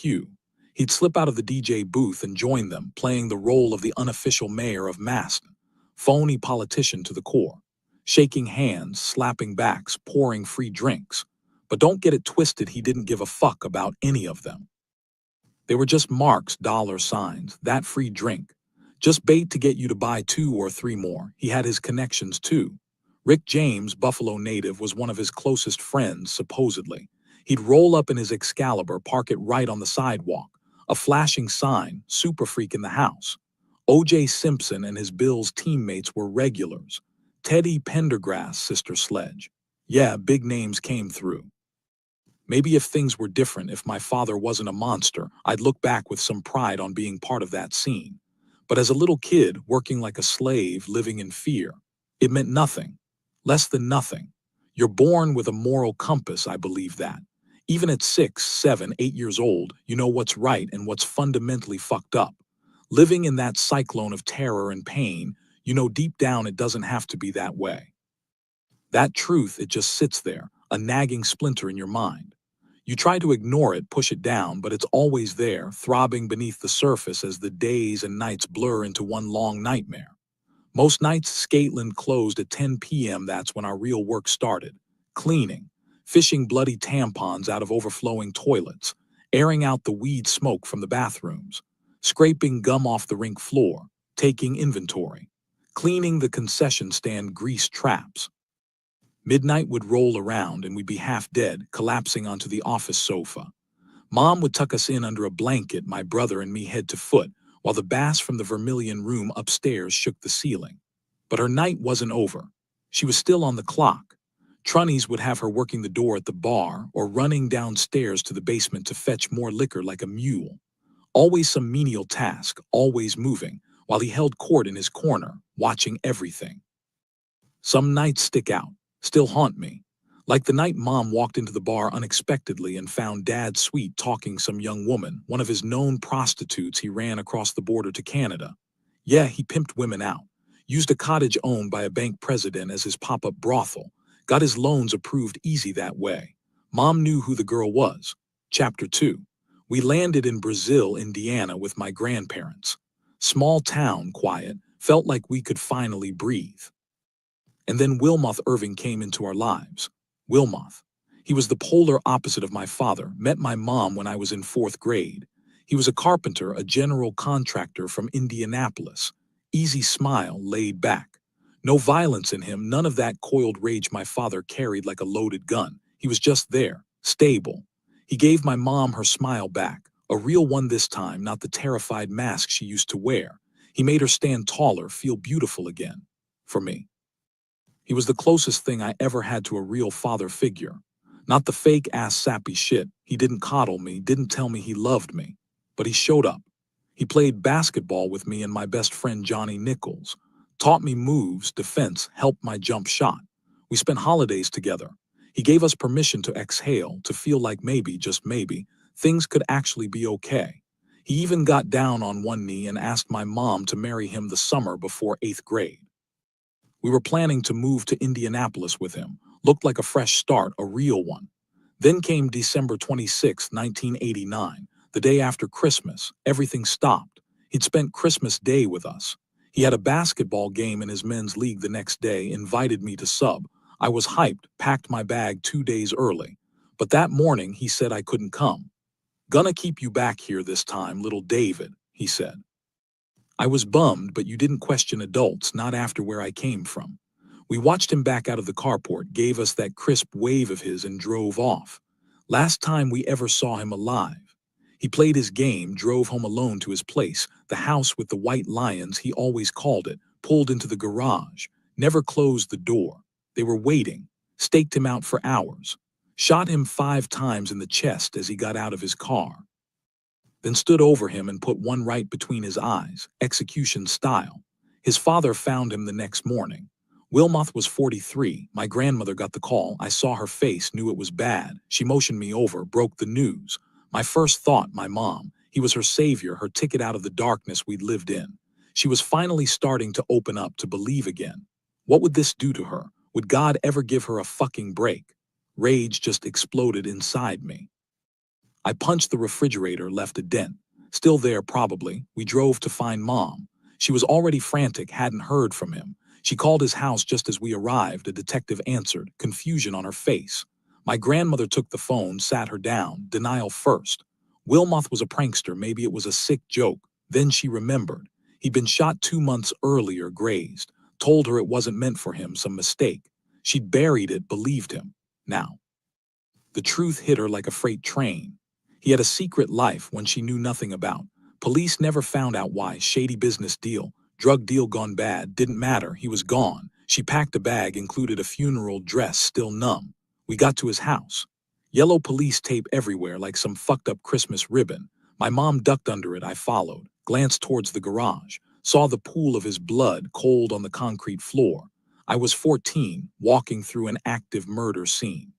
cue. He'd slip out of the DJ booth and join them, playing the role of the unofficial mayor of Maston, phony politician to the core, shaking hands, slapping backs, pouring free drinks. But don't get it twisted, he didn't give a fuck about any of them. They were just marks, dollar signs, that free drink. Just bait to get you to buy 2 or 3 more. He had his connections too. Rick James, Buffalo native, was one of his closest friends, supposedly. He'd roll up in his Excalibur, park it right on the sidewalk. A flashing sign, super freak in the house. O.J. Simpson and his Bills teammates were regulars. Teddy Pendergrass, Sister Sledge. Yeah, big names came through. Maybe if things were different, if my father wasn't a monster, I'd look back with some pride on being part of that scene. But as a little kid, working like a slave, living in fear, it meant nothing. Less than nothing. You're born with a moral compass, I believe that. Even at 6, 7, 8 years old, you know what's right and what's fundamentally fucked up. Living in that cyclone of terror and pain, you know deep down it doesn't have to be that way. That truth, it just sits there, a nagging splinter in your mind. You try to ignore it, push it down, but it's always there, throbbing beneath the surface as the days and nights blur into one long nightmare. Most nights, Scotland closed at 10 p.m. That's when our real work started. Cleaning, fishing bloody tampons out of overflowing toilets, airing out the weed smoke from the bathrooms, scraping gum off the rink floor, taking inventory, cleaning the concession stand grease traps. Midnight would roll around and we'd be half dead, collapsing onto the office sofa. Mom would tuck us in under a blanket, my brother and me head to foot, while the bass from the vermilion room upstairs shook the ceiling. But her night wasn't over. She was still on the clock. Trunnies would have her working the door at the bar or running downstairs to the basement to fetch more liquor like a mule. Always some menial task, always moving, while he held court in his corner, watching everything. Some nights stick out, still haunt me. Like the night Mom walked into the bar unexpectedly and found Dad sweet talking some young woman, one of his known prostitutes he ran across the border to Canada. Yeah, he pimped women out, used a cottage owned by a bank president as his pop-up brothel, got his loans approved easy that way. Mom knew who the girl was. Chapter 2. We landed in Brazil, Indiana with my grandparents. Small town, quiet, felt like we could finally breathe. And then Wilmoth Irving came into our lives. Wilmoth. He was the polar opposite of my father, met my mom when I was in 4th grade. He was a carpenter, a general contractor from Indianapolis. Easy smile, laid back. No violence in him, none of that coiled rage my father carried like a loaded gun. He was just there, stable. He gave my mom her smile back, a real one this time, not the terrified mask she used to wear. He made her stand taller, feel beautiful again. For me. He was the closest thing I ever had to a real father figure. Not the fake-ass sappy shit. He didn't coddle me, didn't tell me he loved me. But he showed up. He played basketball with me and my best friend Johnny Nichols. Taught me moves, defense, helped my jump shot. We spent holidays together. He gave us permission to exhale, to feel like maybe, just maybe, things could actually be okay. He even got down on one knee and asked my mom to marry him the summer before 8th grade. We were planning to move to Indianapolis with him. Looked like a fresh start, a real one. Then came December 26, 1989, the day after Christmas. Everything stopped. He'd spent Christmas Day with us. He had a basketball game in his men's league the next day, invited me to sub. I was hyped, packed my bag 2 days early. But that morning, he said I couldn't come. Gonna keep you back here this time, little David, he said. I was bummed, but you didn't question adults, not after where I came from. We watched him back out of the carport, gave us that crisp wave of his and drove off. Last time we ever saw him alive. He played his game, drove home alone to his place, the house with the white lions he always called it, pulled into the garage, never closed the door. They were waiting, staked him out for hours, shot him 5 times in the chest as he got out of his car. Then stood over him and put one right between his eyes, execution style. His father found him the next morning. Wilmoth was 43. My grandmother got the call. I saw her face, knew it was bad. She motioned me over, broke the news. My first thought, my mom. He was her savior, her ticket out of the darkness we'd lived in. She was finally starting to open up, to believe again. What would this do to her? Would God ever give her a fucking break? Rage just exploded inside me. I punched the refrigerator, left a dent. Still there, probably. We drove to find Mom. She was already frantic, hadn't heard from him. She called his house just as we arrived. A detective answered, confusion on her face. My grandmother took the phone, sat her down, denial first. Wilmoth was a prankster, maybe it was a sick joke. Then she remembered. He'd been shot 2 months earlier, grazed. Told her it wasn't meant for him, some mistake. She'd buried it, believed him. Now, the truth hit her like a freight train. He had a secret life one she knew nothing about. Police never found out why. Shady business deal. Drug deal gone bad. Didn't matter. He was gone. She packed a bag, included a funeral dress, still numb. We got to his house. Yellow police tape everywhere like some fucked up Christmas ribbon. My mom ducked under it. I followed. Glanced towards the garage. Saw the pool of his blood, cold on the concrete floor. I was 14, walking through an active murder scene.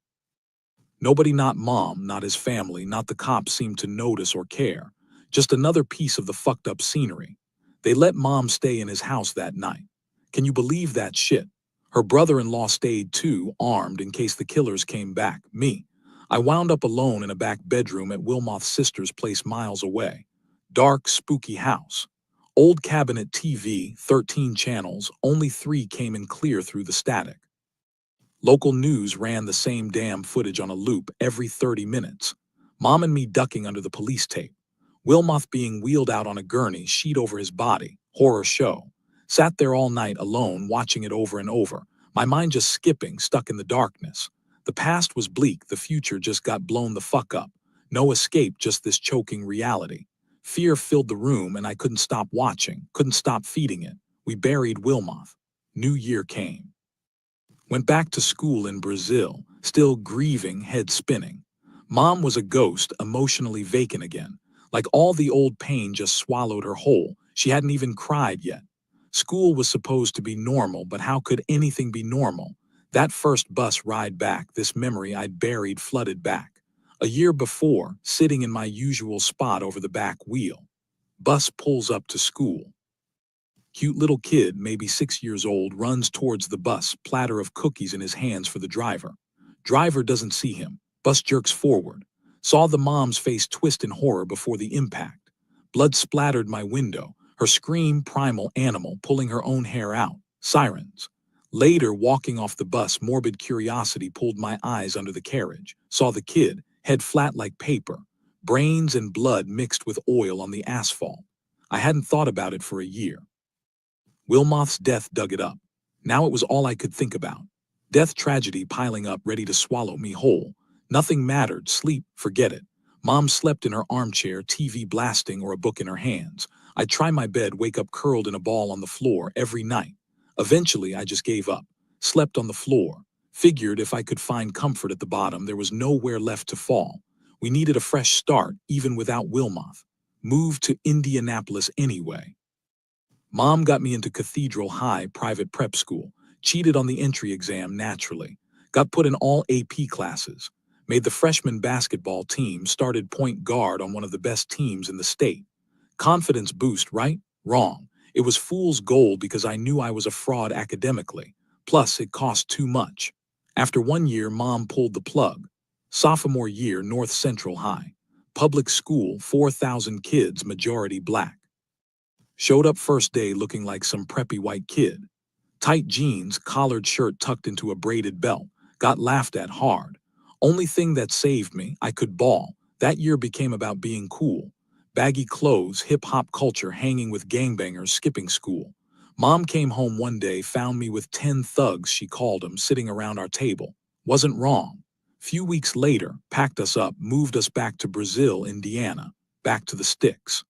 Nobody, not Mom, not his family, not the cops seemed to notice or care. Just another piece of the fucked up scenery. They let Mom stay in his house that night. Can you believe that shit? Her brother-in-law stayed too, armed in case the killers came back. Me. I wound up alone in a back bedroom at Wilmoth's sister's place miles away. Dark, spooky house. Old cabinet TV, 13 channels, only 3 came in clear through the static. Local news ran the same damn footage on a loop every 30 minutes. Mom and me ducking under the police tape. Wilmoth being wheeled out on a gurney, sheet over his body. Horror show. Sat there all night alone, watching it over and over. My mind just skipping, stuck in the darkness. The past was bleak, the future just got blown the fuck up. No escape, just this choking reality. Fear filled the room and I couldn't stop watching, couldn't stop feeding it. We buried Wilmoth. New Year came. Went back to school in Brazil, still grieving, head spinning. Mom was a ghost, emotionally vacant again. Like all the old pain just swallowed her whole. She hadn't even cried yet. School was supposed to be normal, but how could anything be normal? That first bus ride back, this memory I'd buried flooded back. A year before, sitting in my usual spot over the back wheel. Bus pulls up to school. Cute little kid, maybe 6 years old, runs towards the bus, platter of cookies in his hands for the driver. Driver doesn't see him. Bus jerks forward. Saw the mom's face twist in horror before the impact. Blood splattered my window. Her scream, primal animal, pulling her own hair out. Sirens. Later, walking off the bus, morbid curiosity pulled my eyes under the carriage. Saw the kid, head flat like paper. Brains and blood mixed with oil on the asphalt. I hadn't thought about it for a year. Wilmoth's death dug it up. Now it was all I could think about. Death tragedy piling up, ready to swallow me whole. Nothing mattered. Sleep, forget it. Mom slept in her armchair, TV blasting or a book in her hands. I'd try my bed, wake up curled in a ball on the floor every night. Eventually, I just gave up. Slept on the floor. Figured if I could find comfort at the bottom, there was nowhere left to fall. We needed a fresh start, even without Wilmoth. Moved to Indianapolis anyway. Mom got me into Cathedral High private prep school, cheated on the entry exam naturally, got put in all AP classes, made the freshman basketball team, started point guard on one of the best teams in the state. Confidence boost, right? Wrong. It was fool's gold because I knew I was a fraud academically. Plus, it cost too much. After 1 year, Mom pulled the plug. Sophomore year, North Central High. Public school, 4,000 kids, majority black. Showed up first day looking like some preppy white kid. Tight jeans, collared shirt tucked into a braided belt. Got laughed at hard. Only thing that saved me, I could ball. That year became about being cool. Baggy clothes, hip-hop culture, hanging with gangbangers, skipping school. Mom came home one day, found me with 10 thugs, she called them, sitting around our table. Wasn't wrong. Few weeks later, packed us up, moved us back to Brazil, Indiana. Back to the sticks.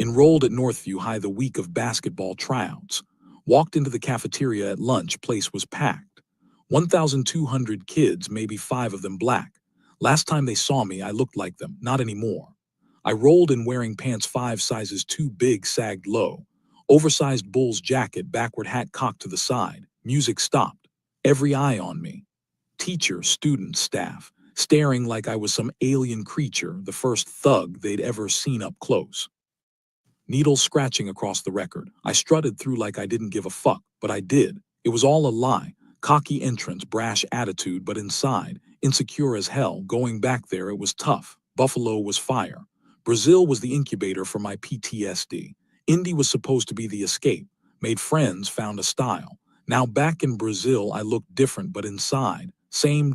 Enrolled at Northview High the week of basketball tryouts. Walked into the cafeteria at lunch, place was packed. 1,200 kids, maybe 5 of them black. Last time they saw me, I looked like them, not anymore. I rolled in wearing pants 5 sizes too big, sagged low. Oversized Bulls jacket, backward hat cocked to the side. Music stopped. Every eye on me. Teacher, student, staff, staring like I was some alien creature, the first thug they'd ever seen up close. Needles scratching across the record. I strutted through like I didn't give a fuck, but I did. It was all a lie. Cocky entrance, brash attitude, but inside, insecure as hell. Going back there, it was tough. Buffalo was fire. Brazil was the incubator for my PTSD. Indy was supposed to be the escape. Made friends, found a style. Now back in Brazil, I looked different, but inside, same